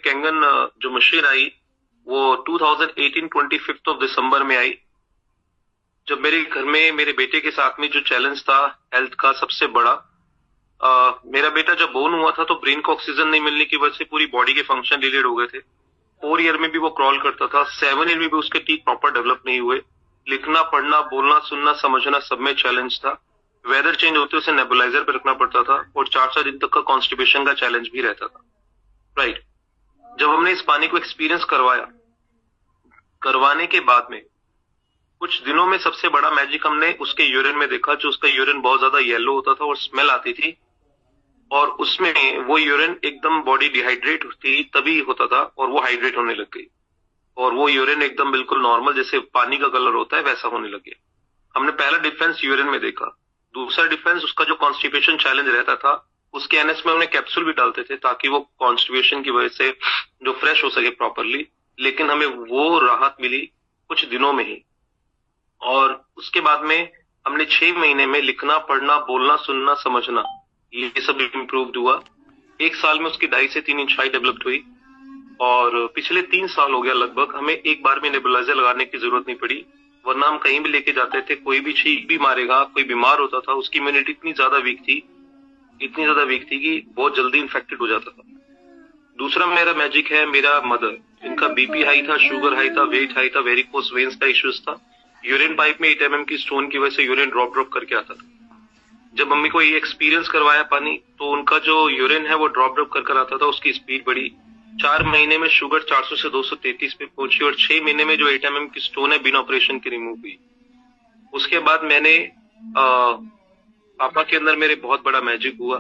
Kangen जो machine आई वो 2018 25 of December में आई, जब मेरे घर में मेरे बेटे के साथ में जो चैलेंज था हेल्थ का सबसे बड़ा। मेरा बेटा जब बोर्न हुआ था तो ब्रेन को ऑक्सीजन नहीं मिलने की वजह से पूरी बॉडी के फंक्शन डिलेड हो गए थे। 4 ईयर में भी वो क्रॉल करता था, 7 ईयर में भी उसके टीथ प्रॉपर डेवलप नहीं हुए। लिखना, पढ़ना, बोलना, सुनना, समझना सब में चैलेंज था। वेदर चेंज होते उसे नेबुलाइजर पे रखना पड़ता था और 4-4 दिन तक का कॉन्स्टिपेशन का चैलेंज भी रहता था। राइट। जब हमने इस पानी को एक्सपीरियंस करवाया, करवाने के बाद में कुछ दिनों में सबसे बड़ा मैजिक हमने उसके यूरिन में देखा, जो उसका यूरिन बहुत ज्यादा येलो होता था और स्मेल आती थी, और उसमें वो यूरिन एकदम बॉडी डिहाइड्रेट थी तभी होता था और वो हाइड्रेट होने लग गई, और वो यूरिन एकदम बिल्कुल नॉर्मल जैसे पानी का कलर होता है वैसा होने लग गया। हमने पहला डिफरेंस यूरिन में देखा। दूसरा डिफरेंस, उसका जो कॉन्स्टिपेशन चैलेंज रहता था उसके एनएस में हमने कैप्सूल भी डालते थे ताकि वो कॉन्स्टिपेशन की वजह से जो फ्रेश हो सके प्रॉपरली, लेकिन हमें वो राहत मिली कुछ दिनों में ही। और उसके बाद में हमने 6 महीने में लिखना, पढ़ना, बोलना, सुनना, समझना ये सब इम्प्रूव हुआ। 1 साल में उसकी 2.5 से 3 इंच हाइट डेवलप्ड हुई, और पिछले 3 साल हो गया लगभग हमें एक बार में नेबुलाइजर लगाने की जरूरत नहीं पड़ी, वरना हम कहीं भी लेके जाते थे, कोई भी छींक भी मारेगा, कोई बीमार होता था, उसकी इम्यूनिटी इतनी ज्यादा वीक थी कि बहुत जल्दी इन्फेक्टेड हो जाता था। दूसरा मेरा मैजिक है मेरा मदर, इनका बीपी हाई था, शुगर हाई था, वेट हाई था, वेरिकोस वेन्स का इश्यूज था, यूरिन पाइप में 8 mm की स्टोन की वजह से यूरिन ड्रॉप करके आता था। जब मम्मी को ये एक्सपीरियंस करवाया पानी, तो उनका जो यूरिन है वो ड्रॉप कर आता था, उसकी स्पीड बढ़ी। 4 महीने में शुगर 400 से 233 पे पहुंची, और 6 महीने में जो 8 mm की स्टोन है बिना ऑपरेशन के रिमूव हुई। उसके बाद मैंने पापा के अंदर मेरे बहुत बड़ा मैजिक हुआ।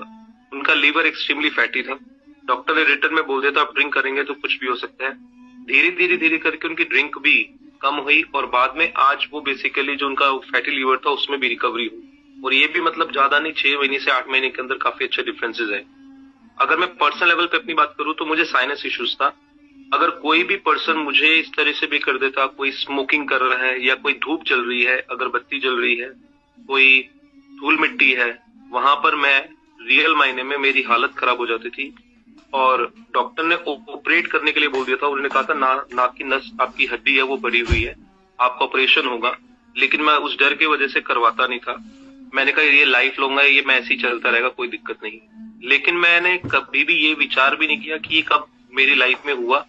उनका लीवर एक्सट्रीमली फैटी था, डॉक्टर ने रिटर्न में बोल दिया था आप ड्रिंक करेंगे तो कुछ भी हो सकता है। धीरे धीरे करके उनकी ड्रिंक भी कम हुई, और बाद में आज वो बेसिकली जो उनका फैटी लीवर था उसमें भी रिकवरी हुई। और ये भी मतलब ज्यादा नहीं, 6 महीने से 8 महीने के अंदर काफी अच्छे डिफरेंसेस है। अगर मैं पर्सनल लेवल पे अपनी बात करूं तो मुझे साइनस इश्यूज था। अगर कोई भी पर्सन मुझे इस तरह से भी कर देता, कोई स्मोकिंग कर रहा है या कोई धूप जल रही है, अगरबत्ती जल रही है, कोई धूल मिट्टी है, वहां पर मैं रियल मायने में मेरी हालत खराब हो जाती थी, और डॉक्टर ने ऑपरेट करने के लिए बोल दिया था। उन्होंने कहा था नाक की नस आपकी हड्डी है वो बढ़ी हुई है, आपका ऑपरेशन होगा, लेकिन मैं उस डर की वजह से करवाता नहीं था। मैंने कहा ये लाइफ लॉन्ग है, ये मैं ऐसे ही चलता रहेगा, कोई दिक्कत नहीं। लेकिन मैंने कभी भी ये विचार भी नहीं किया कि ये कब मेरी लाइफ में हुआ,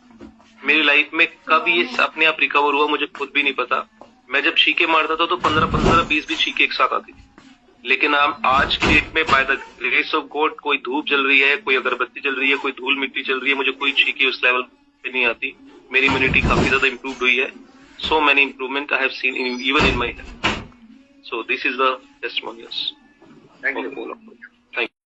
मेरी लाइफ में कब ये अपने आप रिकवर हुआ, मुझे खुद भी नहीं पता। मैं जब छींके मारता था तो 15-20 भी छींके एक साथ आती थी, लेकिन आज की डेट में by the grace of God कोई धूप जल रही है, कोई अगरबत्ती जल रही है, कोई धूल मिट्टी चल रही है, मुझे कोई छींके उस लेवल पे नहीं आती। मेरी इम्यूनिटी काफी ज्यादा इम्प्रूव हुई है। So many improvement I have seen even in my health. So this is the testimonials. Thank you.